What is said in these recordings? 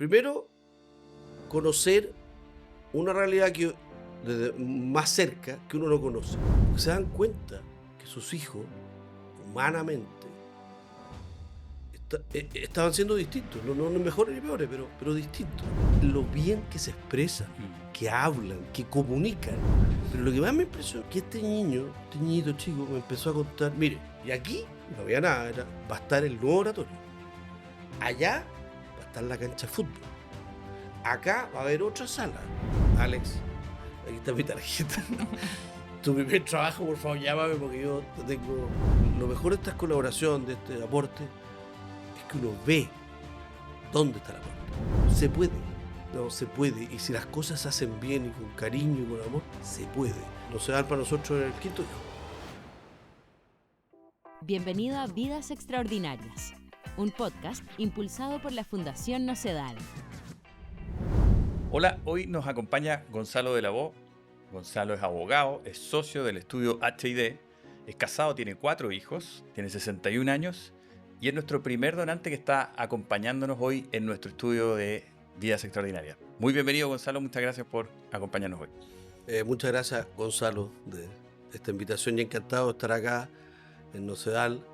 Primero, conocer una realidad que desde más cerca que uno no conoce. Porque se dan cuenta que sus hijos, humanamente, estaban siendo distintos. No mejores ni peores, pero distintos. Lo bien que se expresan, que hablan, que comunican. Pero lo que más me impresionó es que este niñito chico, me empezó a contar, mire, y aquí no había nada, va a estar el nuevo oratorio. Allá va a estar la cancha de fútbol. Acá va a haber otra sala. Alex, aquí está mi tarjeta. Tu primer trabajo, por favor, llámame porque yo te tengo... Lo mejor de esta colaboración, de este aporte, es que uno ve dónde está la puerta. Se puede, no se puede. Y si las cosas se hacen bien y con cariño y con amor, se puede. No se dan para nosotros en el quinto día. Bienvenido a Vidas Extraordinarias, un podcast impulsado por la Fundación Nocedal. Hola, hoy nos acompaña Gonzalo de la Voz. Gonzalo es abogado, es socio del estudio H&D, es casado, tiene 4 hijos, tiene 61 años y es nuestro primer donante que está acompañándonos hoy en nuestro estudio de Vidas Extraordinarias. Muy bienvenido, Gonzalo, muchas gracias por acompañarnos hoy. Muchas gracias, Gonzalo, de esta invitación y encantado de estar acá en Nocedal,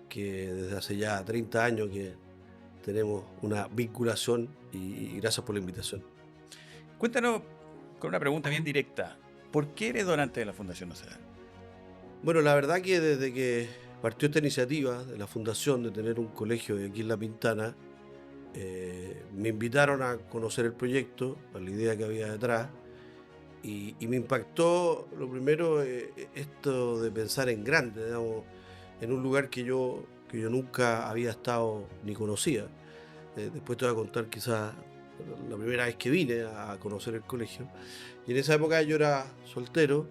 que desde hace ya 30 años que tenemos una vinculación y gracias por la invitación. Cuéntanos con una pregunta bien directa, ¿por qué eres donante de la Fundación Nocedal? Bueno, la verdad que desde que partió esta iniciativa de la Fundación de tener un colegio aquí en La Pintana, me invitaron a conocer el proyecto, a la idea que había detrás, y me impactó lo primero esto de pensar en grande, digamos, en un lugar que yo nunca había estado ni conocía. Después te voy a contar quizás la primera vez que vine a conocer el colegio. Y en esa época yo era soltero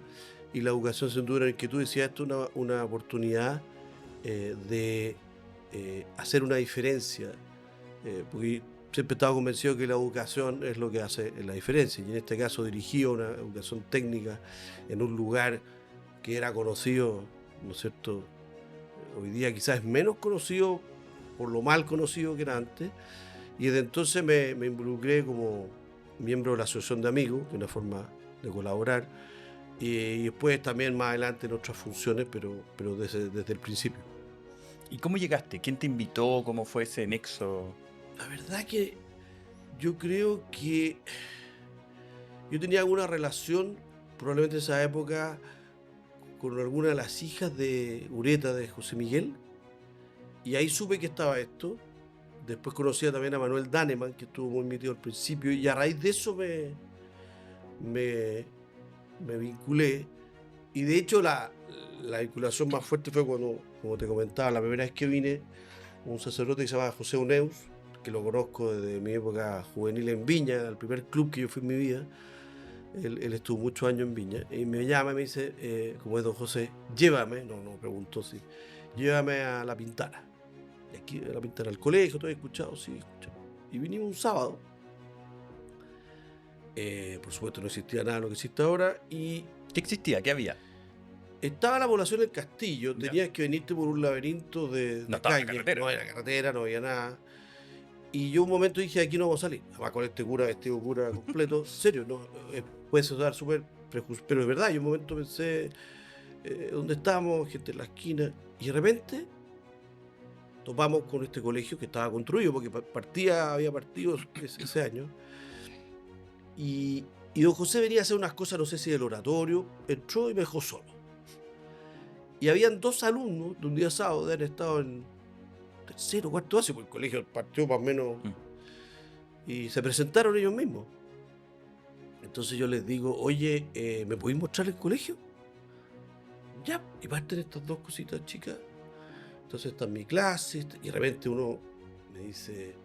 y la educación sin duda, en que tú decías, esto es una oportunidad de hacer una diferencia, porque siempre he estado convencido que la educación es lo que hace la diferencia, y en este caso dirigía una educación técnica en un lugar que era conocido, ¿no es cierto? Hoy día quizás es menos conocido por lo mal conocido que era antes, y desde entonces me involucré como miembro de la Asociación de Amigos, que es una forma de colaborar, y después también más adelante en otras funciones, pero desde el principio. ¿Y cómo llegaste? ¿Quién te invitó? ¿Cómo fue ese nexo? La verdad que yo creo que yo tenía alguna relación, probablemente en esa época, con alguna de las hijas de Ureta, de José Miguel, y ahí supe que estaba esto. Después conocía también a Manuel Daneman, que estuvo muy metido al principio, y a raíz de eso me vinculé. Y de hecho la vinculación más fuerte fue cuando, como te comentaba, la primera vez que vine, un sacerdote que se llama José Uneus, que lo conozco desde mi época juvenil en Viña, el primer club que yo fui en mi vida. Él estuvo muchos años en Viña, y me llama y me dice, como es don José, llévame, no preguntó si, llévame a La Pintana. Y aquí a La Pintana, al colegio, todo he escuchado, sí, escuchado. Y vinimos un sábado. Por supuesto no existía nada de lo que existe ahora, y ¿Qué existía? ¿Qué había? estaba la población del Castillo, Ya. tenías que venirte por un laberinto de No estaba la calle, carretera. no había carretera, no había nada. Y yo un momento dije, aquí no vamos a salir. Además con este cura, vestido cura completo, serio, no, puede sonar súper prejuicioso, pero es verdad, yo un momento pensé, ¿dónde estamos? Gente en la esquina. Y de repente topamos con este colegio que estaba construido, porque había partido ese año. Y don José venía a hacer unas cosas, no sé si del oratorio, entró y me dejó solo. Y habían 2 alumnos de un día sábado de haber estado en tercero, cuarto básico, porque el colegio partió más o menos, y se presentaron ellos mismos. Entonces yo les digo, oye, ¿me podéis mostrar el colegio? Ya, y parten estas 2 cositas chicas. Entonces está en mi clase, y de repente uno me dice,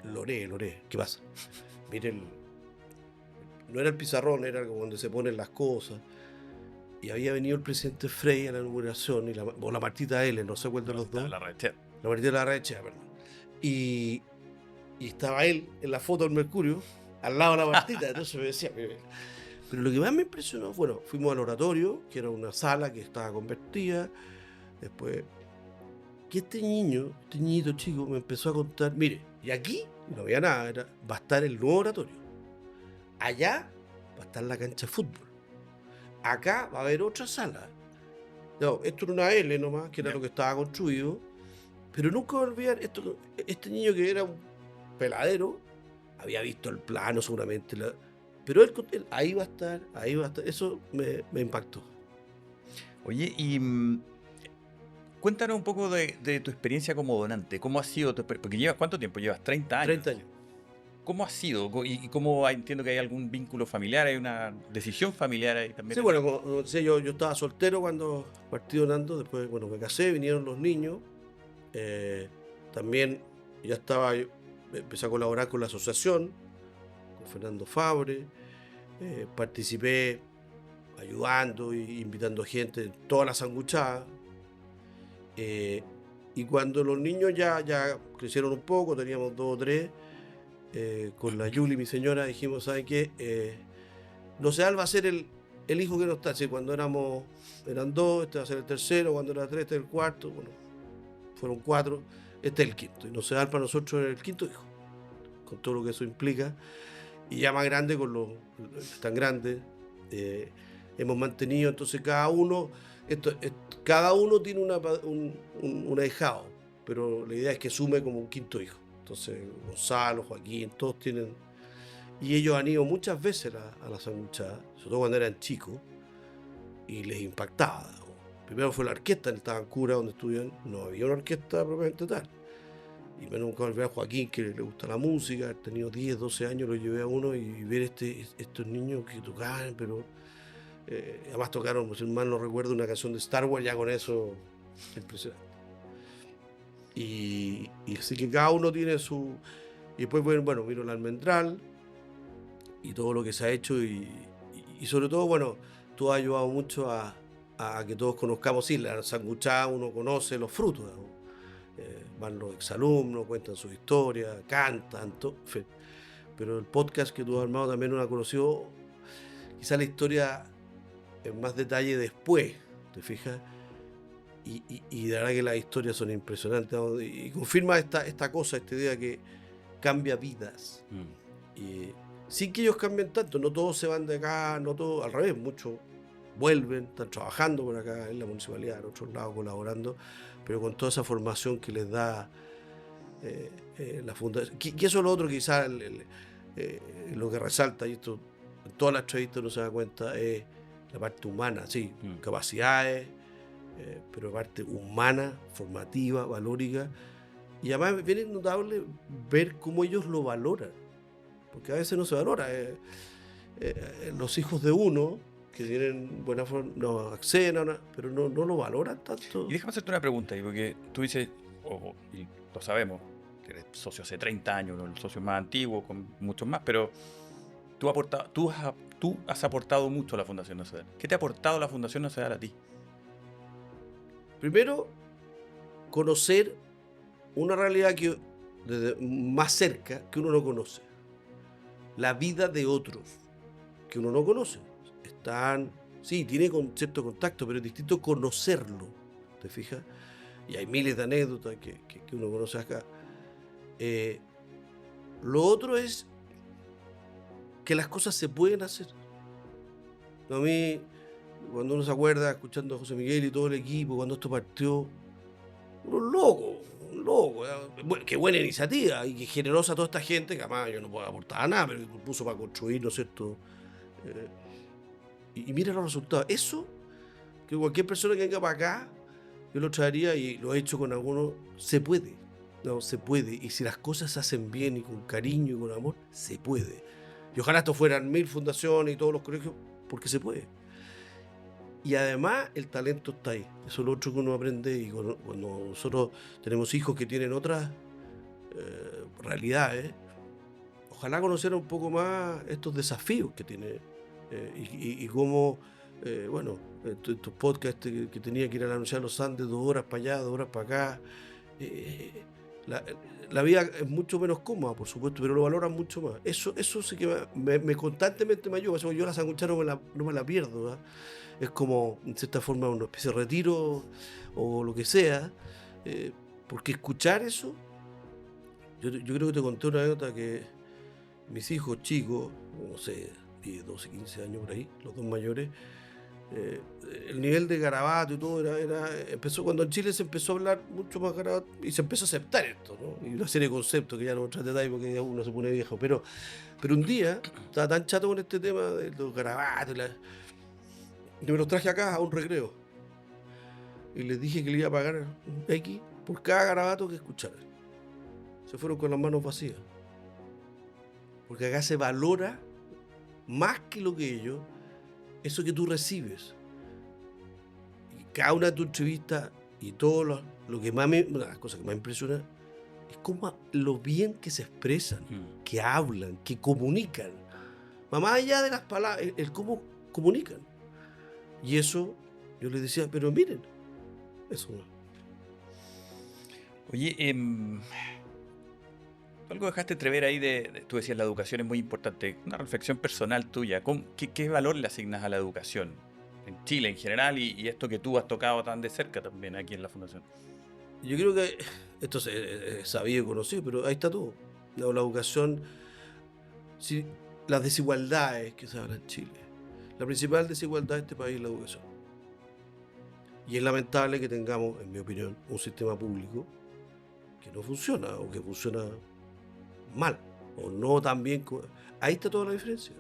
Loré, ¿qué pasa? Miren, no era el pizarrón, era como donde se ponen las cosas. Y había venido el presidente Frey a la inauguración, o la Martita L, no sé cuál de los dos. La Rechea. La Martita Larrachea, perdón. Y estaba él en la foto del Mercurio, al lado de la Martita. Entonces me decía, pero lo que más me impresionó, bueno, fuimos al oratorio, que era una sala que estaba convertida. Después, que este niñito chico me empezó a contar, mire, y aquí no había nada, va a estar el nuevo oratorio. Allá va a estar la cancha de fútbol. Acá va a haber otra sala. No, esto era una L nomás, que era lo que estaba construido. Pero nunca voy a olvidar este niño que era un peladero, había visto el plano seguramente, pero él ahí va a estar, eso me impactó. Oye, y cuéntanos un poco de tu experiencia como donante. ¿Cómo ha sido porque llevas, ¿cuánto tiempo? Llevas 30 años. 30 años. ¿Cómo ha sido? ¿Y cómo entiendo que hay algún vínculo familiar, hay una decisión familiar ahí también? Sí, bueno, como decía yo estaba soltero cuando partí donando, después, bueno, me casé, vinieron los niños, también ya empecé a colaborar con la asociación, con Fernando Fabre, participé ayudando e invitando gente, toda la sanguchada, y cuando los niños ya crecieron un poco, teníamos 2 o 3, con la Yuli, mi señora, dijimos, ¿saben qué? Nosedal va a ser el hijo que no está. Si cuando eran 2, este va a ser el tercero, cuando era 3, este es el cuarto, bueno, fueron 4, este es el quinto. Y Nosedal para nosotros es el quinto hijo, con todo lo que eso implica. Y ya más grande, con los tan grandes, hemos mantenido, entonces cada uno tiene un ahijado, pero la idea es que sume como un quinto hijo. Entonces Gonzalo, Joaquín, todos tienen. Y ellos han ido muchas veces a la sanguchada, sobre todo cuando eran chicos, y les impactaba. Primero fue la orquesta en el Tabancura, donde estudian, no había una orquesta propiamente tal. Y me nunca olvidé a Joaquín, que le gusta la música, ha tenido 10, 12 años, lo llevé a uno y ver estos niños que tocaban, pero además tocaron, si mal no recuerdo, una canción de Star Wars, ya con eso, impresionante. Y así que cada uno tiene su. Y después, bueno, vino el almendral y todo lo que se ha hecho, y sobre todo, bueno, tú has ayudado mucho a que todos conozcamos, sí, la sanguchada, uno conoce los frutos, ¿no? Van los exalumnos, cuentan sus historias, cantan, todo, en fin. Pero el podcast que tú has armado también uno ha conocido quizá la historia en más detalle después, ¿te fijas? Y de verdad que las historias son impresionantes, ¿no? Y confirma esta idea que cambia vidas. Y sin que ellos cambien tanto, no todos se van de acá, no todos, al revés, muchos vuelven, están trabajando por acá en la municipalidad, en otros lados colaborando, pero con toda esa formación que les da la fundación. Que eso es lo otro quizás lo que resalta, y esto en todas las entrevistas uno se da cuenta, es la parte humana, sí, capacidades, pero parte humana, formativa, valórica, y además es bien notable ver cómo ellos lo valoran, porque a veces no se valora. Los hijos de uno que tienen buena forma no acceden pero no lo valoran tanto. Y déjame hacerte una pregunta, porque tú dices, y lo sabemos, que eres socio hace 30 años, uno de los socios más antiguos, con muchos más, pero tú has aportado mucho a la Fundación Nosedal. ¿Qué te ha aportado la Fundación Nosedal a ti? Primero, conocer una realidad que desde más cerca que uno no conoce. La vida de otros que uno no conoce. Sí, tiene cierto contacto, pero es distinto conocerlo, ¿te fijas? Y hay miles de anécdotas que uno conoce acá. Lo otro es que las cosas se pueden hacer. A mí, cuando uno se acuerda, escuchando a José Miguel y todo el equipo, cuando esto partió, un loco, qué buena iniciativa y qué generosa toda esta gente, que además yo no puedo aportar nada, pero que puso para construir, ¿no es cierto? Y mira los resultados. Eso, que cualquier persona que venga para acá, yo lo traería, y lo he hecho con algunos, se puede. No, se puede. Y si las cosas se hacen bien y con cariño y con amor, se puede. Y ojalá esto fueran 1000 fundaciones y todos los colegios, porque se puede. Y además el talento está ahí. Eso es lo otro que uno aprende. Y cuando nosotros tenemos hijos que tienen otras realidades, ojalá conociera un poco más estos desafíos que tiene, y cómo, bueno, estos podcasts que tenía que ir a la Universidad de los Andes 2 horas para allá, 2 horas para acá. La vida es mucho menos cómoda, por supuesto, pero lo valoran mucho más. Eso sí que me constantemente me ayuda. Yo la sanguchera no me la pierdo, ¿verdad? Es como, en cierta forma, una especie de retiro o lo que sea, porque escuchar eso Yo creo que te conté una anécdota que mis hijos chicos, no sé, 10, 12, 15 años por ahí, los dos mayores, eh, el nivel de garabato y todo empezó cuando en Chile se empezó a hablar mucho más garabato y se empezó a aceptar esto, ¿no? Y una serie de conceptos que ya no traté de ahí porque ya uno se pone viejo, pero un día estaba tan chato con este tema de los garabatos y me los traje acá a un recreo y les dije que le iba a pagar un X por cada garabato que escucharan. Se fueron con las manos vacías. Porque acá se valora más que lo que ellos, eso que tú recibes. Y cada una de tus entrevistas y todo lo que más una de las cosas que más impresiona es cómo lo bien que se expresan, que hablan, que comunican. Más allá de las palabras, el cómo comunican. Y eso, yo les decía, pero miren, eso no. Oye, algo dejaste entrever ahí tú decías la educación es muy importante. Una reflexión personal tuya. ¿Qué valor le asignas a la educación en Chile en general y esto que tú has tocado tan de cerca también aquí en la Fundación? Yo creo que esto es sabido y conocido, pero ahí está todo. La educación, sí, las desigualdades que se hablan en Chile. La principal desigualdad de este país es la educación. Y es lamentable que tengamos, en mi opinión, un sistema público que no funciona o que funciona mal o no tan bien. Ahí está toda la diferencia.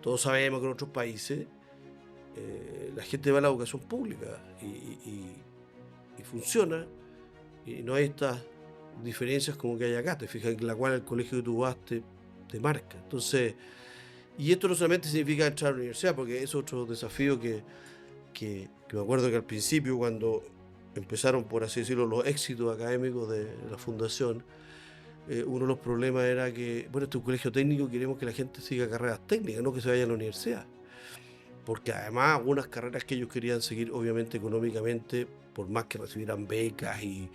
Todos sabemos que en otros países la gente va a la educación pública y funciona y no hay estas diferencias como que hay acá. Te fijas en la cual el colegio que tú vas te marca. Entonces, y esto no solamente significa entrar a la universidad, porque es otro desafío que me acuerdo que al principio, cuando empezaron, por así decirlo, los éxitos académicos de la fundación, uno de los problemas era que, bueno, este es un colegio técnico, queremos que la gente siga carreras técnicas, no que se vaya a la universidad. Porque además algunas carreras que ellos querían seguir, obviamente económicamente, por más que recibieran becas y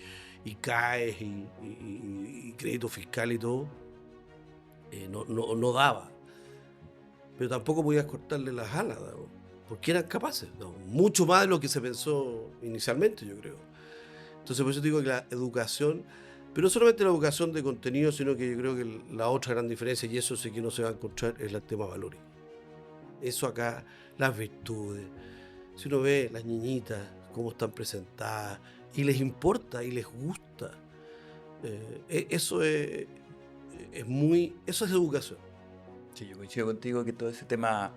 CAES y crédito fiscal y todo, no daba. Pero tampoco podías cortarle las alas, ¿no? Porque eran capaces, ¿no? Mucho más de lo que se pensó inicialmente, yo creo. Entonces por eso digo que la educación, pero no solamente la educación de contenido, sino que yo creo que la otra gran diferencia, y eso sí que no se va a encontrar, es el tema valores. Eso acá, las virtudes. Si uno ve las niñitas, cómo están presentadas, y les importa y les gusta, eso es educación. Sí, yo coincido contigo que todo ese tema,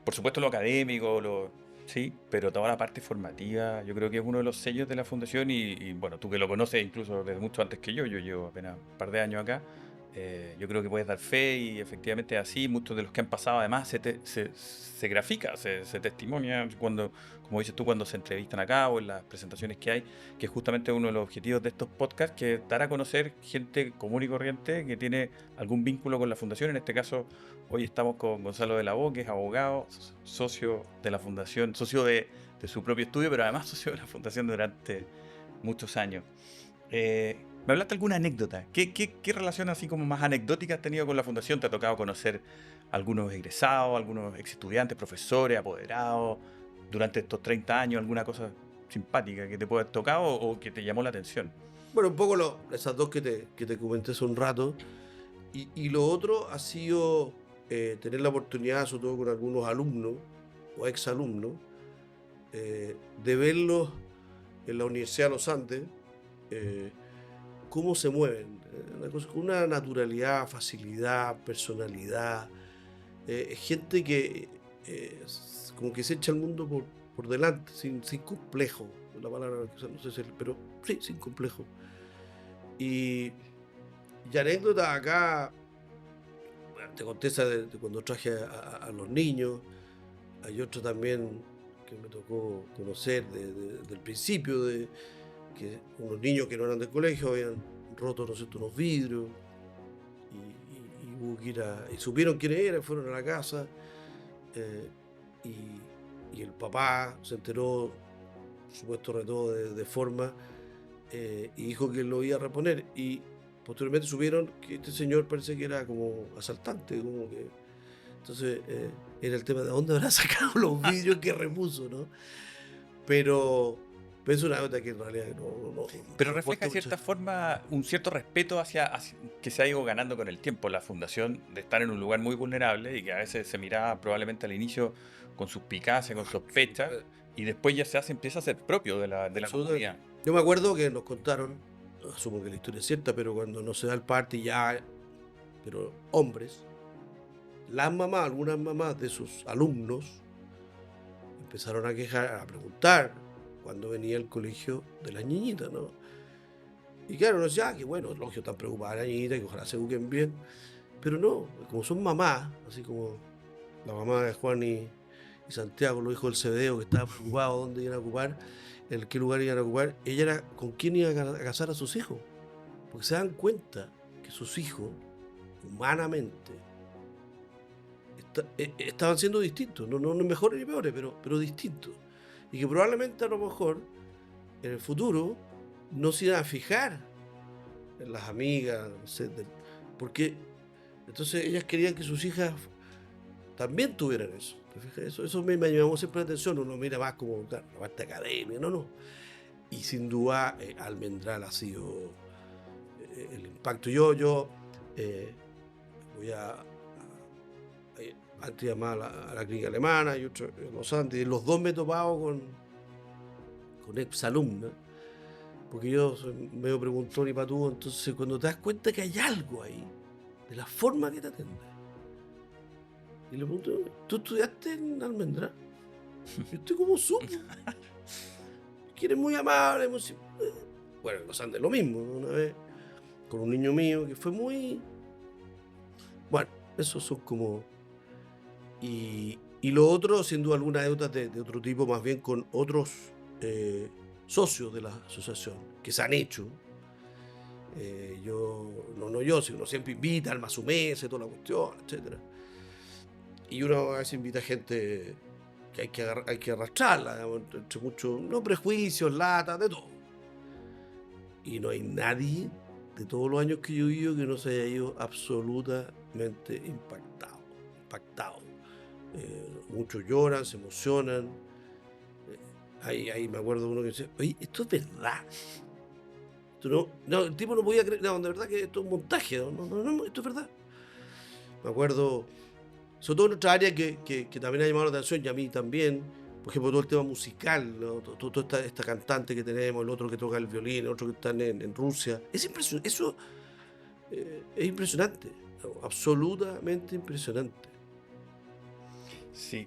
por supuesto lo académico, sí, pero toda la parte formativa, yo creo que es uno de los sellos de la Fundación y bueno, tú que lo conoces incluso desde mucho antes que yo llevo apenas un par de años acá, yo creo que puedes dar fe y efectivamente así, muchos de los que han pasado además se grafica, se testimonia cuando, como dices tú, cuando se entrevistan acá o en las presentaciones que hay, que es justamente uno de los objetivos de estos podcasts, que es dar a conocer gente común y corriente que tiene algún vínculo con la Fundación. En este caso, hoy estamos con Gonzalo de la O, que es abogado, socio de la Fundación, socio de su propio estudio, pero además socio de la Fundación durante muchos años. ¿Me hablaste alguna anécdota? ¿Qué relación así como más anecdótica has tenido con la Fundación? ¿Te ha tocado conocer algunos egresados, algunos ex estudiantes, profesores, apoderados durante estos 30 años? ¿Alguna cosa simpática que te pueda haber tocado o que te llamó la atención? Bueno, un poco esas dos que te comenté hace un rato. Y lo otro ha sido tener la oportunidad, sobre todo con algunos alumnos o exalumnos, de verlos en la Universidad de los Andes, cómo se mueven, con una naturalidad, facilidad, personalidad, gente que como que se echa el mundo por delante, sin complejo, la palabra no sé si, pero sí, sin complejo. Y anécdotas acá, bueno, te conté esa de cuando traje a los niños, hay otro también que me tocó conocer del principio, de que unos niños que no eran del colegio habían roto, ¿no es cierto?, unos vidrios y hubo que ir y supieron quiénes eran, fueron a la casa y el papá se enteró, supuesto reto de forma, y dijo que lo iba a reponer y posteriormente supieron que este señor parece que era como asaltante, como que entonces era el tema de dónde habrá sacado los vidrios que repuso, ¿no? Pero Pero es una nota que en realidad Pero no refleja aporta de cierta mucho. forma un cierto respeto hacia que se ha ido ganando con el tiempo. La fundación de estar en un lugar muy vulnerable y que a veces se miraba probablemente al inicio con suspicacia, con sospecha, y después ya empieza a ser propio de la Absolutamente. comunidad. Yo me acuerdo que nos contaron, asumo que la historia es cierta, pero cuando no se da el party ya, pero hombres, las mamás, algunas mamás de sus alumnos, empezaron a quejar, a preguntar cuándo venía el colegio de las niñitas, ¿no? Y claro, nos decía, que bueno, lógico, están preocupadas las niñitas, que ojalá se eduquen bien, pero no, como son mamás, así como la mamá de Juan y Santiago, los hijos del Cebedeo, que estaban preocupados dónde iban a ocupar, en qué lugar iban a ocupar, ella era con quién iba a casar a sus hijos, porque se dan cuenta que sus hijos, humanamente, estaban siendo distintos, no mejores ni peores, pero distintos. Y que probablemente a lo mejor en el futuro no se iban a fijar en las amigas, no sé, porque entonces ellas querían que sus hijas también tuvieran eso. ¿Te fijas? Eso me llamó siempre la atención. Uno mira más como claro, la parte académica, no. Y sin duda Almendral ha sido el impacto. Yo voy antes llamar a la clínica alemana y otro en los Andes, y los dos me he topado con exalumnas, porque yo soy medio preguntón y patúo, entonces cuando te das cuenta que hay algo ahí, de la forma que te atiende, y le pregunto, ¿tú estudiaste en Almendral? Yo estoy como supo, que eres muy amable, muy... Bueno, en los Andes lo mismo, una vez con un niño mío que fue muy... Bueno, esos son como... Y lo otro, sin duda alguna, deudas de otro tipo, más bien con otros socios de la asociación, que se han hecho. Yo, sino siempre invita al Mazumese, toda la cuestión, etc. Y uno a veces invita gente que hay que arrastrarla, digamos, entre muchos, no prejuicios, latas, de todo. Y no hay nadie de todos los años que yo vivo que no se haya ido absolutamente impactado. Muchos lloran, se emocionan. Ahí me acuerdo de uno que dice, oye, esto es verdad. El tipo no podía creer, no, de verdad que esto es un montaje, no, esto es verdad. Me acuerdo, sobre todo en otra área que también ha llamado la atención, y a mí también, por ejemplo, todo el tema musical, ¿no? Toda esta cantante que tenemos, el otro que toca el violín, el otro que está en Rusia. Es impresionante, eso es impresionante, ¿no? Absolutamente impresionante. Sí.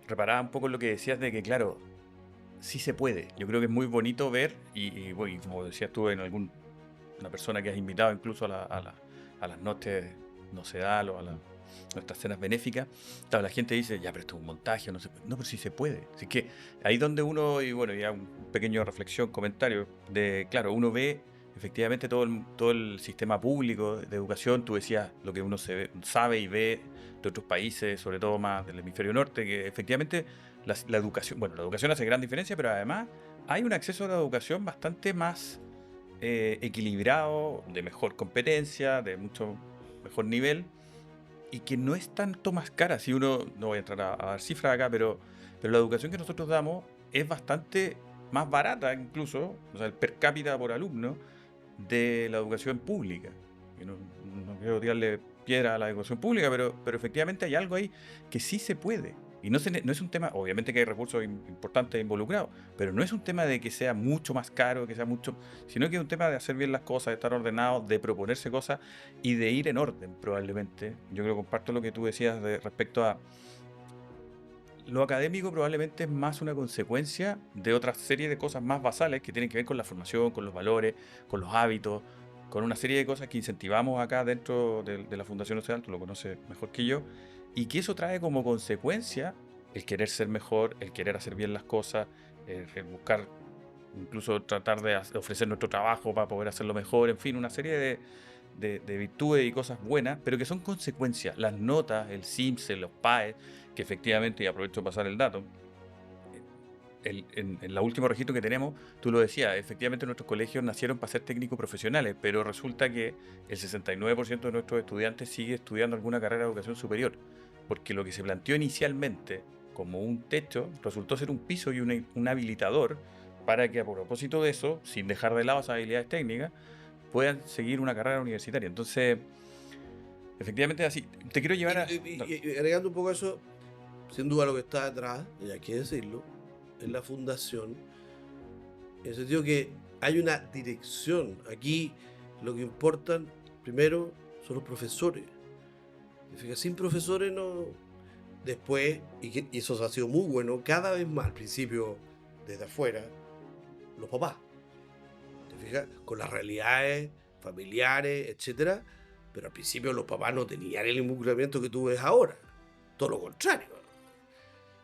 Reparaba un poco en lo que decías de que, claro, sí se puede. Yo creo que es muy bonito ver, y como decías tú, en una persona que has invitado incluso a las noches nocedal o a nuestras cenas benéficas, claro, la gente dice, ya, pero esto es un montaje, no, no, pero sí se puede. Así que ahí donde uno, y bueno, ya un pequeño reflexión, comentario, de, claro, uno ve efectivamente todo el sistema público de educación, tú decías lo que uno sabe y ve de otros países, sobre todo más del hemisferio norte, que efectivamente la educación, bueno, la educación hace gran diferencia, pero además hay un acceso a la educación bastante más equilibrado, de mejor competencia, de mucho mejor nivel, y que no es tanto más cara. Si uno, no voy a entrar a dar cifras acá, pero la educación que nosotros damos es bastante más barata incluso, o sea, el per cápita por alumno, de la educación pública. Y no quiero tirarle piedra a la educación pública, pero efectivamente hay algo ahí que sí se puede. Y no es un tema, obviamente que hay recursos importantes involucrados, pero no es un tema de que sea mucho más caro, que sea mucho, sino que es un tema de hacer bien las cosas, de estar ordenado, de proponerse cosas y de ir en orden, probablemente. Yo creo que comparto lo que tú decías respecto a lo académico, probablemente es más una consecuencia de otra serie de cosas más basales que tienen que ver con la formación, con los valores, con los hábitos, con una serie de cosas que incentivamos acá dentro de la Fundación Ocedal, tú lo conoces mejor que yo, y que eso trae como consecuencia el querer ser mejor, el querer hacer bien las cosas, el buscar, incluso tratar de ofrecer nuestro trabajo para poder hacerlo mejor, en fin, una serie de virtudes y cosas buenas, pero que son consecuencias. Las notas, el CIMSE, los PAE, que efectivamente, y aprovecho de pasar el dato, en el último registro que tenemos, tú lo decías, efectivamente nuestros colegios nacieron para ser técnicos profesionales, pero resulta que el 69% de nuestros estudiantes sigue estudiando alguna carrera de educación superior, porque lo que se planteó inicialmente como un techo, resultó ser un piso y un habilitador para que, a propósito de eso, sin dejar de lado esas habilidades técnicas, puedan seguir una carrera universitaria. Entonces, efectivamente es así. Te quiero llevar a... Y agregando un poco eso, sin duda lo que está detrás, y hay que decirlo, es la fundación, en el sentido que hay una dirección. Aquí lo que importan, primero, son los profesores. Fíjate, sin profesores no... Después, y eso ha sido muy bueno, cada vez más, al principio, desde afuera, los papás. ¿Te fijas? Con las realidades familiares, etcétera. Pero al principio los papás no tenían el involucramiento que tú ves ahora. Todo lo contrario.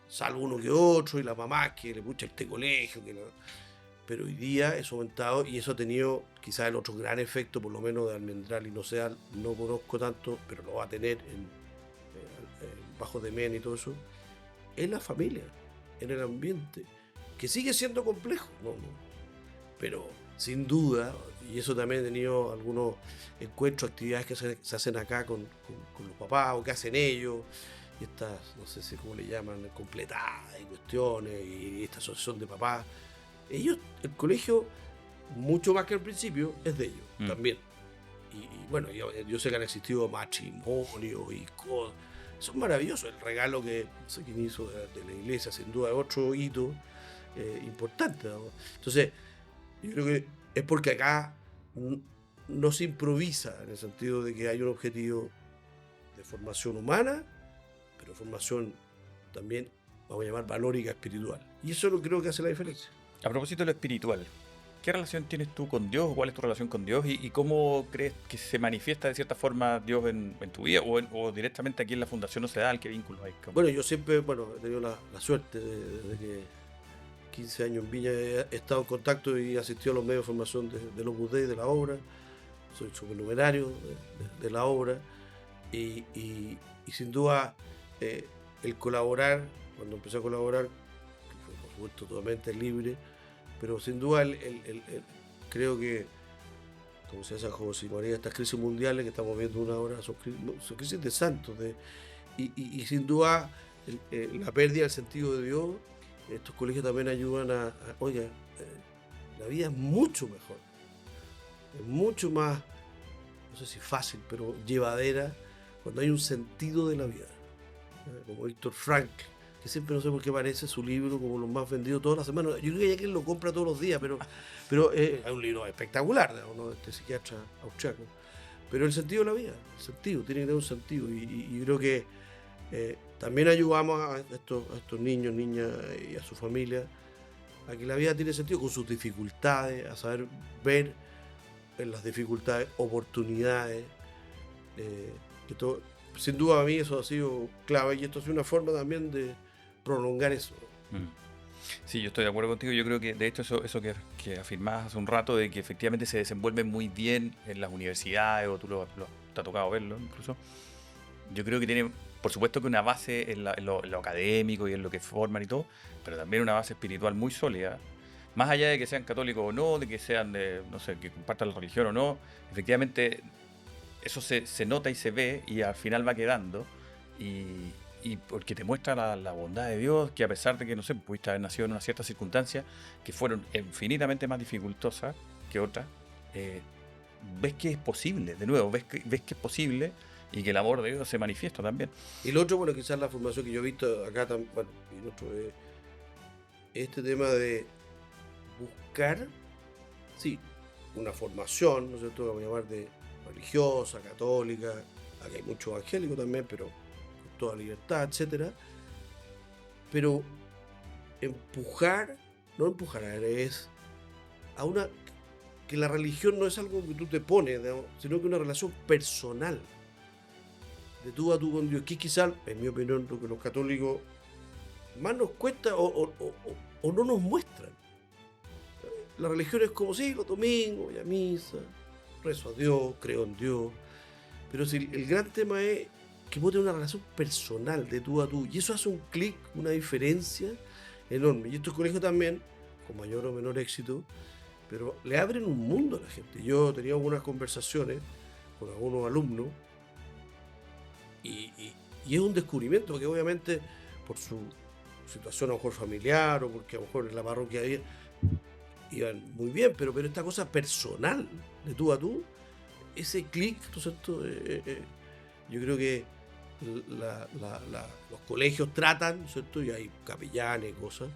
Salvo uno que otro, y la mamá que le pucha este colegio. Pero hoy día eso ha aumentado, y eso ha tenido quizás el otro gran efecto, por lo menos de Almendral y Nocedal, no conozco tanto, pero lo va a tener en Bajo de Mena y todo eso, en la familia, en el ambiente, que sigue siendo complejo, pero sin duda, y eso también he tenido algunos encuentros, actividades que se hacen acá con los papás, o que hacen ellos, y estas, no sé si cómo le llaman, completadas y cuestiones, y esta asociación de papás. Ellos, el colegio, mucho más que al principio, es de ellos también. Y bueno, yo sé que han existido matrimonios y cosas. Eso es maravilloso. El regalo que no sé quién hizo de la iglesia, sin duda, es otro hito importante, ¿no? Entonces, yo creo que es porque acá no se improvisa, en el sentido de que hay un objetivo de formación humana, pero formación también, vamos a llamar, valórica, espiritual. Y eso lo creo que hace la diferencia. A propósito de lo espiritual, ¿qué relación tienes tú con Dios? ¿Cuál es tu relación con Dios? ¿Y cómo crees que se manifiesta de cierta forma Dios en tu vida? ¿O directamente aquí en la Fundación Nocedal? ¿Qué vínculos hay? Bueno, yo siempre he tenido la suerte de que 15 años en Viña he estado en contacto y asistido a los medios de formación de los Opus Dei, de la obra. Soy supernumerario de la obra. Y sin duda el colaborar, cuando empecé a colaborar, que fue por supuesto totalmente libre, pero sin duda creo que, como se dice José María, estas crisis mundiales que estamos viendo una hora son crisis de santos, y sin duda la pérdida del sentido de Dios. Estos colegios también ayudan oiga, la vida es mucho mejor, es mucho más, no sé si fácil, pero llevadera, cuando hay un sentido de la vida. Como Víctor Frankl, que siempre, no sé por qué aparece su libro como los más vendidos todas las semanas. Yo creo que hay quien lo compra todos los días, pero es un libro espectacular, ¿no? Este psiquiatra austriaco. Pero el sentido de la vida, el sentido, tiene que tener un sentido. Y creo que también ayudamos a estos niños, niñas y a su familia a que la vida tiene sentido con sus dificultades, a saber ver en las dificultades oportunidades. Sin duda, a mí eso ha sido clave, y esto ha sido una forma también de prolongar eso. Sí, yo estoy de acuerdo contigo. Yo creo que de hecho eso que afirmabas hace un rato, de que efectivamente se desenvuelven muy bien en las universidades, o tú te ha tocado verlo incluso. Yo creo que tiene, por supuesto, que una base en lo académico y en lo que forman y todo, pero también una base espiritual muy sólida. Más allá de que sean católicos o no, de que sean no sé, que compartan la religión o no, efectivamente eso se nota y se ve, y al final va quedando, y porque te muestra la bondad de Dios, que a pesar de que, no sé, pudiste haber nacido en unas ciertas circunstancias que fueron infinitamente más dificultosas que otras, ves que es posible, de nuevo, ves que es posible, y que el amor de Dios se manifiesta también. Y lo otro, bueno, quizás la formación que yo he visto acá, bueno, y nosotros, este tema de buscar, sí, una formación, ¿no es cierto?, vamos a llamar de religiosa, católica, aquí hay mucho evangélico también, pero con toda libertad, etcétera. Pero no empujar es a que la religión no es algo que tú te pones, digamos, sino que una relación personal, de tú a tú con Dios, que quizás, en mi opinión, lo que los católicos más nos cuesta o no nos muestran. La religión es como, sí, los domingos voy a misa, rezo a Dios, creo en Dios, pero si el gran tema es que vos tenés una relación personal de tú a tú, y eso hace un clic, una diferencia enorme. Y estos colegios también, con mayor o menor éxito, pero le abren un mundo a la gente. Yo tenía algunas conversaciones con algunos alumnos, y es un descubrimiento, porque obviamente por su situación a lo mejor familiar o porque a lo mejor en la parroquia iban muy bien, pero esta cosa personal, de tú a tú, ese clic, ¿no es cierto? Yo creo que los colegios tratan, ¿no es cierto? Y hay capellanes, cosas.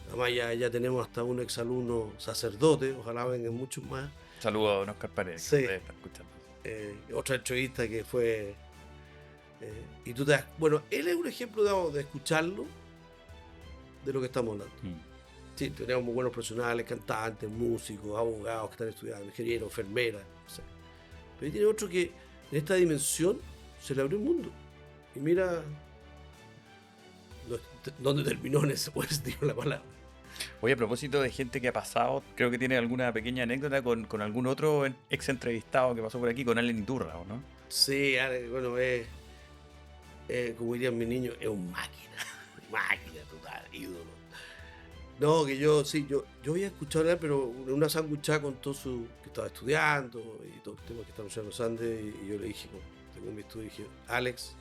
Además ya tenemos hasta un exalumno sacerdote, ojalá vengan muchos más. Saludos a don Oscar Paredes, Sí. que está escuchando. Otra entrevista que fue... y tú te das... Bueno, él es un ejemplo, digamos, de escucharlo, de lo que estamos hablando. Sí, tenemos muy buenos profesionales, cantantes, músicos, abogados que están estudiando, ingenieros, enfermeras, no sé. Pero ahí tiene otro que en esta dimensión se le abrió un mundo. Y mira dónde terminó en ese pues, digo la palabra. Oye, a propósito de gente que ha pasado, creo que tiene alguna pequeña anécdota con algún otro ex entrevistado que pasó por aquí, con Allen Iturra, ¿o no? Sí, bueno, como dirían mis niños, es un máquina total, ídolo. No, que yo había escuchado hablar, pero en una sanguchada con todo que estaba estudiando y todo el tema que estaba en los Andes, y yo le dije, según mi estudio, dije, Alex,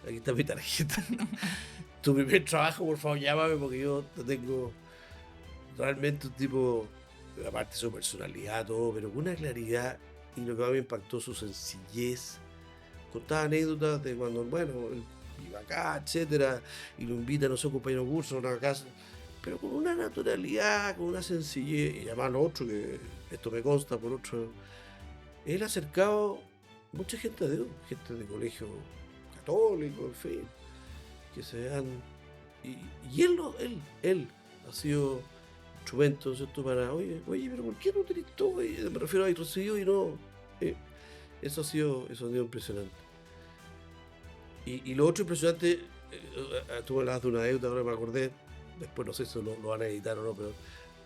aquí está mi tarjeta. Tu primer trabajo, por favor, llámame porque yo no tengo realmente un tipo, aparte de su personalidad, todo, pero con una claridad, y lo que más me impactó, su sencillez. Contaba anécdotas de cuando, bueno, él iba acá, etcétera, y lo invita, no sé, un compañero de curso a una casa, pero con una naturalidad, con una sencillez, y además lo otro, que esto me consta por otro, él ha acercado mucha gente a Dios, gente de colegio católico, en fin, que se han... Y él ha sido instrumento, ¿cierto? Para, oye, pero ¿por qué no tenés todo? Me refiero a Rocío y no... Eso ha sido impresionante. Y lo otro impresionante, tú me hablabas de una deuda, ahora me acordé, después no sé si lo van a editar o no, pero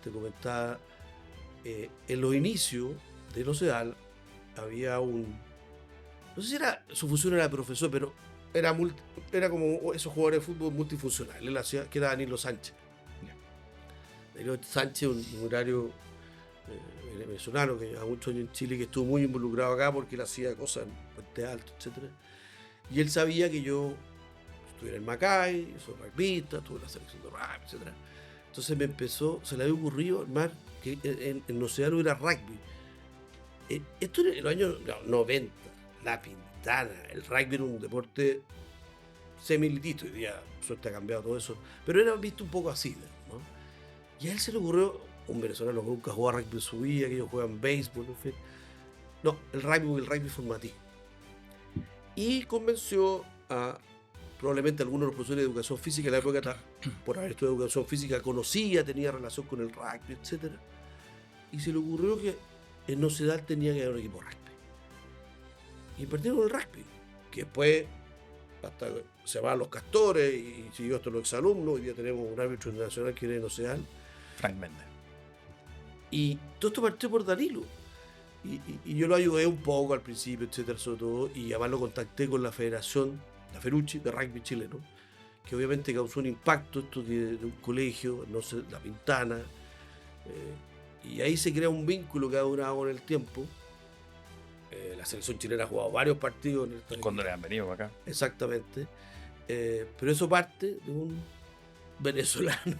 te comentaba, en los inicios de Ocedal había no sé si su función era profesor, pero era como esos jugadores de fútbol multifuncional, él hacía, que era Danilo Sánchez. Danilo Sánchez, un horario venezolano que lleva muchos años en Chile, que estuvo muy involucrado acá porque él hacía cosas en Puente Alto, etc. Y él sabía que yo estuviera en Macay, soy rugbyista, estuve en la selección de rugby, etc. Entonces se le había ocurrido armar que en Ocedal hubiera rugby. Esto en los años 90, La Pintana, el rugby era un deporte semi-elitista, hoy día suerte ha cambiado todo eso, pero era visto un poco así, ¿no? Y a él se le ocurrió, un venezolano que nunca jugó a rugby en su vida, que ellos juegan béisbol, en fin. No, el rugby formativo. Y convenció a probablemente algunos de los profesores de educación física en la época, por haber estudiado educación física, tenía relación con el rugby, etc. Y se le ocurrió que en Ocedal tenía que haber un equipo de rugby. Y partieron con el rugby, que después hasta se llamaban los Castores y siguió hasta los exalumnos. Hoy día tenemos un árbitro internacional que viene en Ocedal, Frank Méndez. Y todo esto partió por Danilo. Y yo lo ayudé un poco al principio, etcétera, sobre todo, y además lo contacté con la federación, la Ferucci, de rugby chileno, que obviamente causó un impacto esto de un colegio, no sé, La Pintana, y ahí se crea un vínculo que ha durado con el tiempo. La selección chilena ha jugado varios partidos en el Cuando le han venido acá. Exactamente. Pero eso parte de un venezolano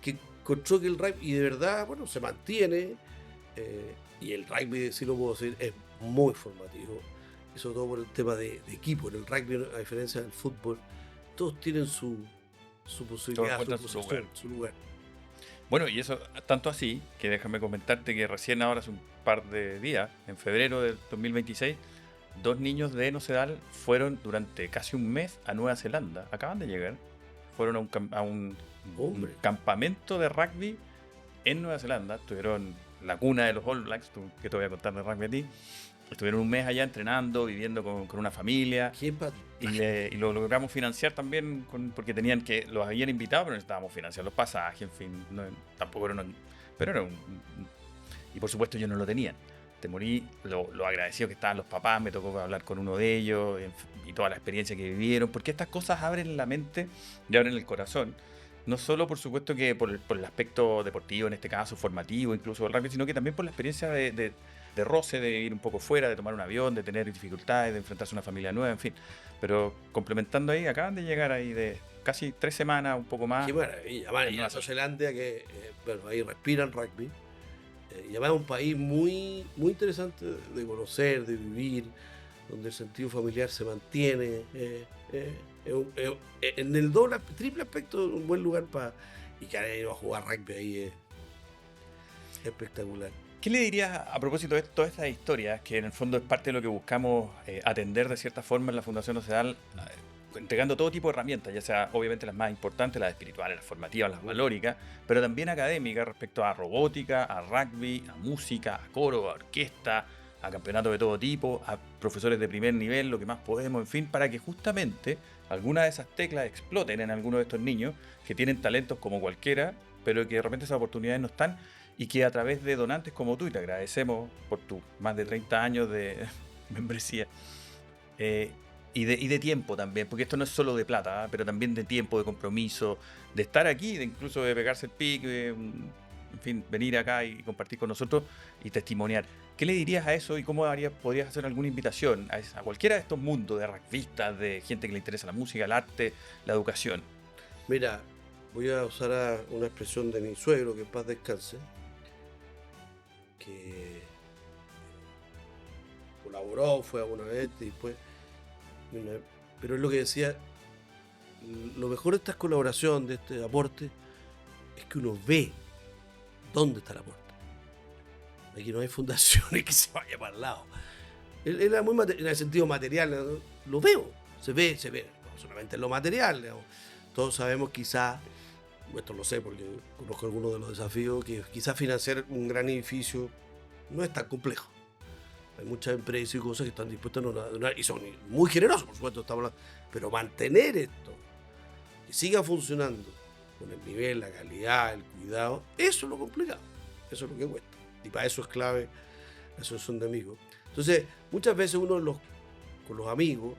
que encontró que el rugby, y de verdad, bueno, se mantiene, y el rugby, si lo puedo decir, es muy formativo, y sobre todo por el tema de equipo. En el rugby, a diferencia del fútbol, todos tienen su posibilidad, su lugar. Bueno, y eso tanto así, que déjame comentarte que recién ahora, hace un par de días, en febrero del 2026, 2 niños de Ocedal fueron durante casi un mes a Nueva Zelanda. Acaban de llegar. Fueron a un campamento de rugby en Nueva Zelanda. Estuvieron la cuna de los All Blacks, que te voy a contar de rugby a ti. Estuvieron un mes allá entrenando, viviendo con una familia. Y lo logramos financiar también porque los habían invitado, pero necesitábamos financiar los pasajes, en fin. Tampoco era pero era y por supuesto ellos no lo tenían. Te morí, lo agradecido que estaban los papás, me tocó hablar con uno de ellos y toda la experiencia que vivieron, porque estas cosas abren la mente y abren el corazón. No solo, por supuesto, que por el aspecto deportivo, en este caso, formativo, incluso del rugby, sino que también por la experiencia de roce, de ir un poco fuera, de tomar un avión, de tener dificultades, de enfrentarse a una familia nueva, en fin. Pero complementando ahí, acaban de llegar ahí de casi 3 semanas, un poco más. Qué maravilla. Además, y Nueva Nueva Zelanda, que bueno, ahí respiran rugby. Y además es un país muy, muy interesante de conocer, de vivir, donde el sentido familiar se mantiene. En el triple aspecto, un buen lugar para. Y que haya ido a jugar rugby ahí es espectacular. ¿Qué le dirías a propósito de todas estas historias, que en el fondo es parte de lo que buscamos atender de cierta forma en la Fundación Ocedal, entregando todo tipo de herramientas, ya sea obviamente las más importantes, las espirituales, las formativas, las valóricas, pero también académicas respecto a robótica, a rugby, a música, a coro, a orquesta, a campeonatos de todo tipo, a profesores de primer nivel, lo que más podemos, en fin, para que justamente algunas de esas teclas exploten en algunos de estos niños que tienen talentos como cualquiera, pero que de repente esas oportunidades no están, y que a través de donantes como tú, y te agradecemos por tus más de 30 años de membresía, y de tiempo también, porque esto no es solo de plata, pero también de tiempo, de compromiso, de estar aquí, de incluso de pegarse el pique, en fin, venir acá y compartir con nosotros y testimoniar. ¿Qué le dirías a eso y cómo podrías hacer alguna invitación a cualquiera de estos mundos de rugbyistas, de gente que le interesa la música, el arte, la educación? Mira, voy a usar una expresión de mi suegro, que en paz descanse, que colaboró, fue alguna vez y después. Pero es lo que decía, lo mejor de esta colaboración, de este aporte, es que uno ve dónde está el aporte. Aquí no hay fundaciones que se vaya para el lado. Él era muy en el sentido material, ¿no? Lo veo, se ve, no solamente en lo material, digamos. Todos sabemos quizás, esto lo sé porque conozco algunos de los desafíos, que quizás financiar un gran edificio no es tan complejo. Hay muchas empresas y cosas que están dispuestas a donar y son muy generosos, por supuesto, estamos hablando. Pero mantener esto, que siga funcionando con el nivel, la calidad, el cuidado, eso es lo complicado, eso es lo que cuesta. Y para eso es clave la asociación de amigos. Entonces, muchas veces uno con los amigos,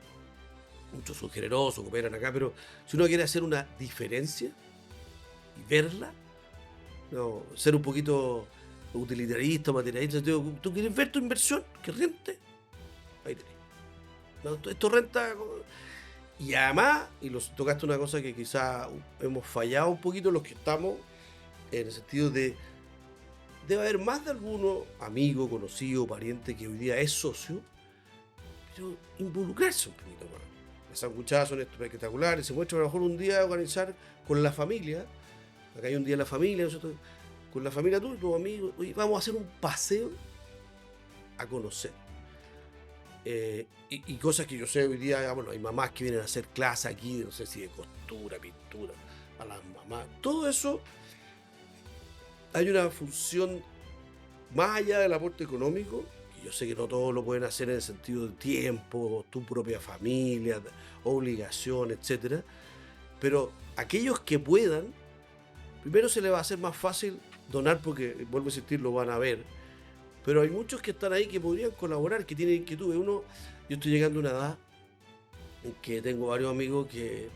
muchos son generosos, cooperan acá, pero si uno quiere hacer una diferencia y verla, no, ser un poquito utilitarista, materialista, tú quieres ver tu inversión que rente, ahí tenés. No, esto renta. Y además, tocaste una cosa que quizás hemos fallado un poquito los que estamos, en el sentido de debe haber más de alguno amigo, conocido, pariente que hoy día es socio, pero involucrarse un poquito más. Las sanguchadas son espectaculares, se muestra a lo mejor un día organizar con la familia, acá hay un día en la familia, nosotros, con la familia tú y tus amigos, oye, vamos a hacer un paseo a conocer. Y cosas que yo sé hoy día, bueno, hay mamás que vienen a hacer clases aquí, no sé si de costura, pintura, a las mamás, todo eso. Hay una función más allá del aporte económico, y yo sé que no todos lo pueden hacer en el sentido de tiempo, tu propia familia, obligación, etcétera, pero aquellos que puedan, primero se les va a hacer más fácil donar porque, vuelvo a insistir, lo van a ver, pero hay muchos que están ahí que podrían colaborar, que tienen inquietudes. Yo estoy llegando a una edad en que tengo varios amigos que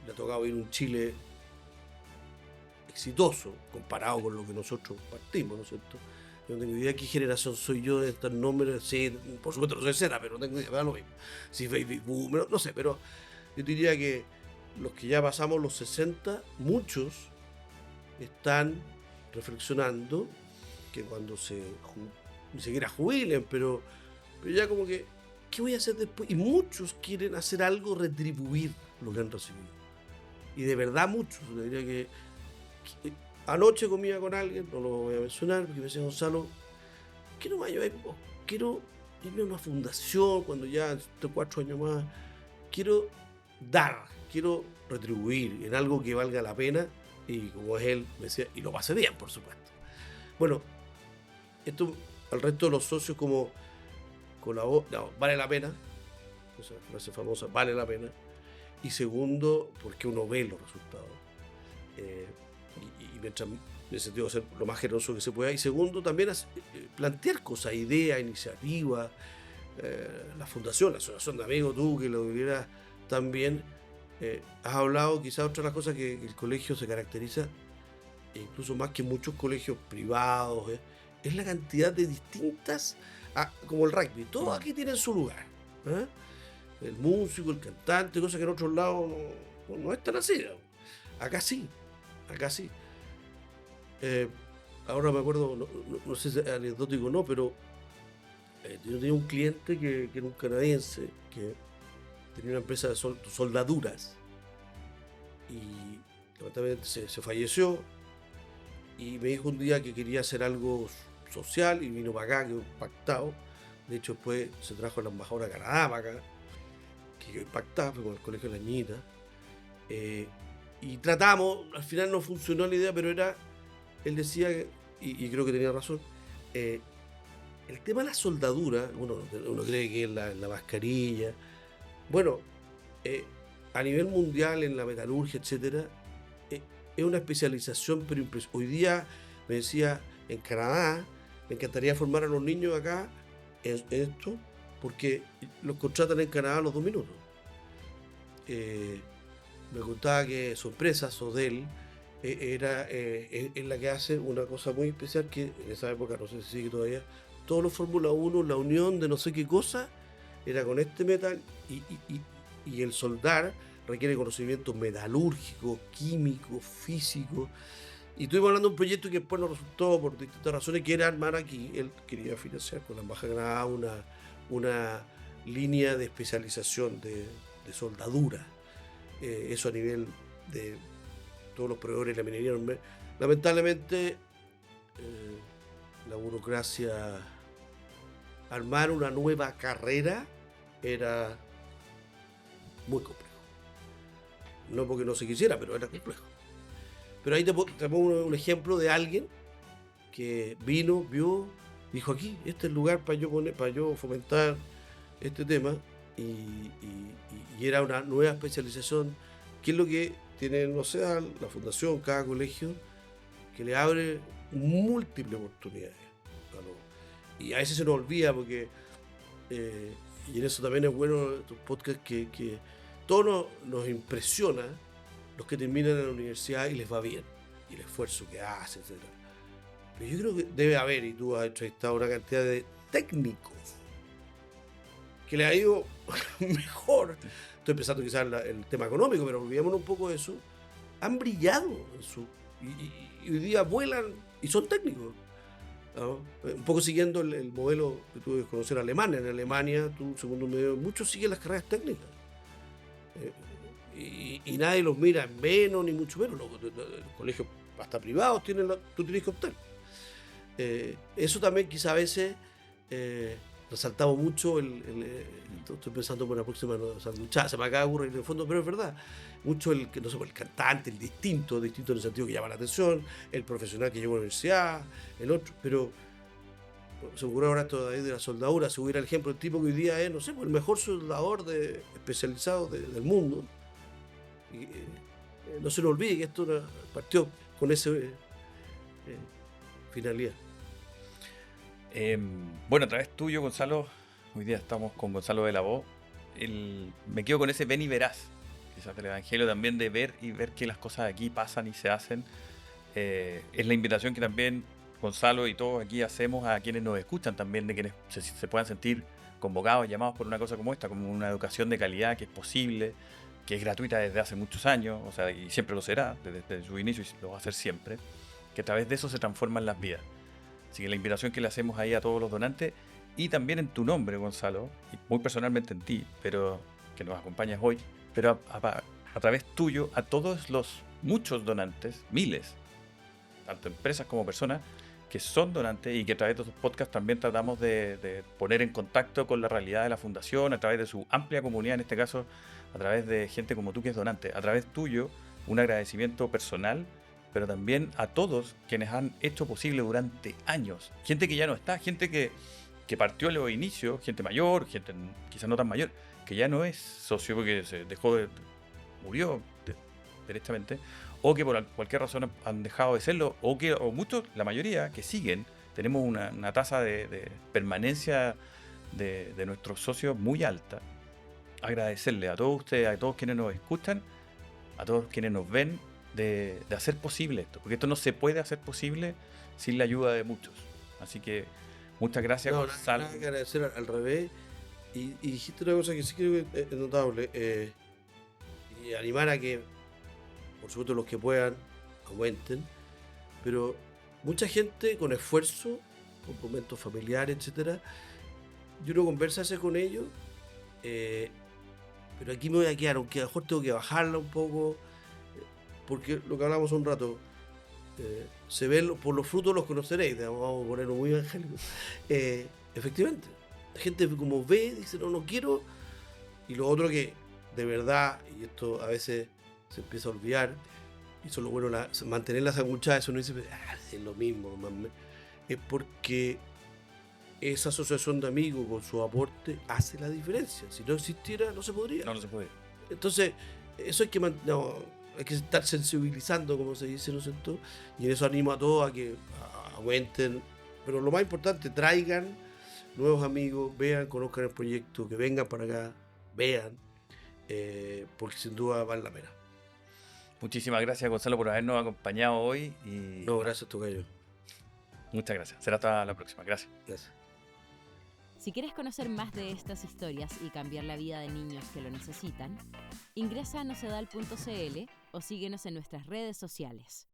le ha tocado ir a un Chile exitoso comparado con lo que nosotros partimos, ¿no es cierto? Yo no tengo idea qué generación soy yo de estos nombres, sí, por supuesto no soy Z, pero no tengo idea, lo mismo. Si baby boomer, no sé, pero yo diría que los que ya pasamos los 60, muchos están reflexionando que cuando ni siquiera jubilen, pero ya como que, ¿qué voy a hacer después? Y muchos quieren hacer algo, retribuir lo que han recibido. Y de verdad muchos, yo diría que anoche comía con alguien, no lo voy a mencionar, porque me decía Gonzalo, quiero irme a una fundación cuando ya de 4 años más, quiero dar, quiero retribuir en algo que valga la pena, y como es él, me decía, y lo pasé bien, por supuesto. Bueno, esto al resto de los socios como colabora, no, vale la pena, esa frase famosa, vale la pena, y segundo, porque uno ve los resultados. Y mientras, en ese sentido, ser lo más generoso que se pueda. Y segundo, también plantear cosas, ideas, iniciativas. La fundación, la asociación de amigos, tú que lo vivieras también, has hablado quizás otra de las cosas que el colegio se caracteriza, incluso más que muchos colegios privados, es la cantidad de distintas, como el rugby, todos aquí tienen su lugar. ¿Eh? El músico, el cantante, cosas que en otros lados no es tan así. Acá sí, acá sí. Ahora me acuerdo, no sé si es anecdótico o no, pero yo tenía un cliente que era un canadiense que tenía una empresa de soldaduras y lamentablemente se falleció y me dijo un día que quería hacer algo social y vino para acá, quedó impactado. De hecho, después se trajo a la embajadora de Canadá para acá, que quedó impactado, fue con el colegio de la niñita. Y tratamos, al final no funcionó la idea, pero él decía, y creo que tenía razón, el tema de la soldadura, uno cree que es la mascarilla. Bueno, a nivel mundial en la metalurgia, etcétera, es una especialización, pero hoy día me decía, en Canadá, me encantaría formar a los niños acá en esto, porque los contratan en Canadá a los 2 minutos. Me contaba que su empresa, Sodel, es la que hace una cosa muy especial que en esa época, no sé si sigue todavía, todos los Fórmula 1, la unión de no sé qué cosa, era con este metal y el soldar requiere conocimientos metalúrgicos, químicos, físicos. Y estuvimos hablando de un proyecto que después nos resultó por distintas razones que era armar aquí. Él quería financiar con la Embajada de Granada una línea de especialización de soldadura. Eso a nivel de todos los proveedores de la minería. Lamentablemente, la burocracia, armar una nueva carrera era muy complejo. No porque no se quisiera, pero era complejo. Pero ahí te pongo un ejemplo de alguien que vino, vio, dijo aquí, este es el lugar para yo fomentar este tema y era una nueva especialización, que es lo que tiene, no sé, la fundación, cada colegio, que le abre múltiples oportunidades. Y a veces se nos olvida porque, y en eso también es bueno estos podcasts que todo nos impresiona los que terminan en la universidad y les va bien, y el esfuerzo que hacen, etc. Pero yo creo que debe haber, y tú has entrevistado una cantidad de técnicos que le ha ido mejor. Estoy pensando quizás el tema económico, pero olvidémonos un poco de eso. Han brillado y hoy día vuelan y son técnicos, ¿no? Un poco siguiendo el modelo que tú debes conocer Alemania. En Alemania, tú, segundo medio, muchos siguen las carreras técnicas. Y nadie los mira menos, ni mucho menos. Los colegios hasta privados tú tienes que optar. Eso también quizá a veces resaltamos mucho estoy pensando por la próxima, se me acaba de ocurrir en el fondo, pero es verdad, mucho el cantante, el distinto en el sentido que llama la atención, el profesional que llegó a la universidad, el otro, pero se me ocurrió ahora esto de la soldadura. Si hubiera el ejemplo del tipo que hoy día es, no sé, el mejor soldador especializado del mundo. Y, no se nos olvide que esto partió con esa finalidad. Bueno, a través tuyo, Gonzalo, hoy día estamos con Gonzalo de la Voz. Me quedo con ese ven y verás, quizás del Evangelio también, de ver que las cosas aquí pasan y se hacen. Es la invitación que también Gonzalo y todos aquí hacemos a quienes nos escuchan también, de quienes se puedan sentir convocados, llamados por una cosa como esta, como una educación de calidad que es posible, que es gratuita desde hace muchos años, o sea, y siempre lo será, desde su inicio, y lo va a hacer siempre, que a través de eso se transforman las vidas. Así que la invitación que le hacemos ahí a todos los donantes, y también en tu nombre, Gonzalo, y muy personalmente en ti, pero que nos acompañas hoy, pero a través tuyo, a todos los muchos donantes, miles, tanto empresas como personas, que son donantes y que a través de estos podcasts también tratamos de poner en contacto con la realidad de la fundación, a través de su amplia comunidad, en este caso, a través de gente como tú que es donante. A través tuyo, un agradecimiento personal, pero también a todos quienes han hecho posible durante años. Gente que ya no está, gente que partió en los inicios, gente mayor, gente quizás no tan mayor, que ya no es socio porque se murió directamente, o que por cualquier razón han dejado de serlo, o muchos, la mayoría, que siguen. Tenemos una tasa de permanencia de nuestros socios muy alta. Agradecerle a todos ustedes, a todos quienes nos escuchan, a todos quienes nos ven, de hacer posible esto, porque esto no se puede hacer posible sin la ayuda de muchos. Así que muchas gracias, No, Gonzalo. nada que agradecer, al revés. Y dijiste una cosa que sí creo que es notable. Y animar a que, por supuesto, los que puedan, aumenten. Pero mucha gente con esfuerzo, con momentos familiares, etcétera, yo no converso con ellos, pero aquí me voy a quedar, aunque a lo mejor tengo que bajarla un poco, porque lo que hablamos un rato, se ven por los frutos los conoceréis, vamos a ponerlo muy evangélico. Efectivamente, la gente como ve, dice no quiero, y lo otro que de verdad, y esto a veces se empieza a olvidar, y eso es lo bueno, mantener la sanguchada, eso no dice, es lo mismo, es porque esa asociación de amigos con su aporte hace la diferencia. Si no existiera, no se podría. No se puede. Entonces, eso hay que hay que estar sensibilizando, como se dice, ¿no es cierto? Y en eso animo a todos a que aumenten. Pero lo más importante, traigan nuevos amigos, vean, conozcan el proyecto, que vengan para acá, vean, porque sin duda vale la pena. Muchísimas gracias, Gonzalo, por habernos acompañado hoy. Y No, gracias, tocayo. muchas gracias. Será hasta la próxima. Gracias. Gracias. Si quieres conocer más de estas historias y cambiar la vida de niños que lo necesitan, ingresa a nocedal.cl o síguenos en nuestras redes sociales.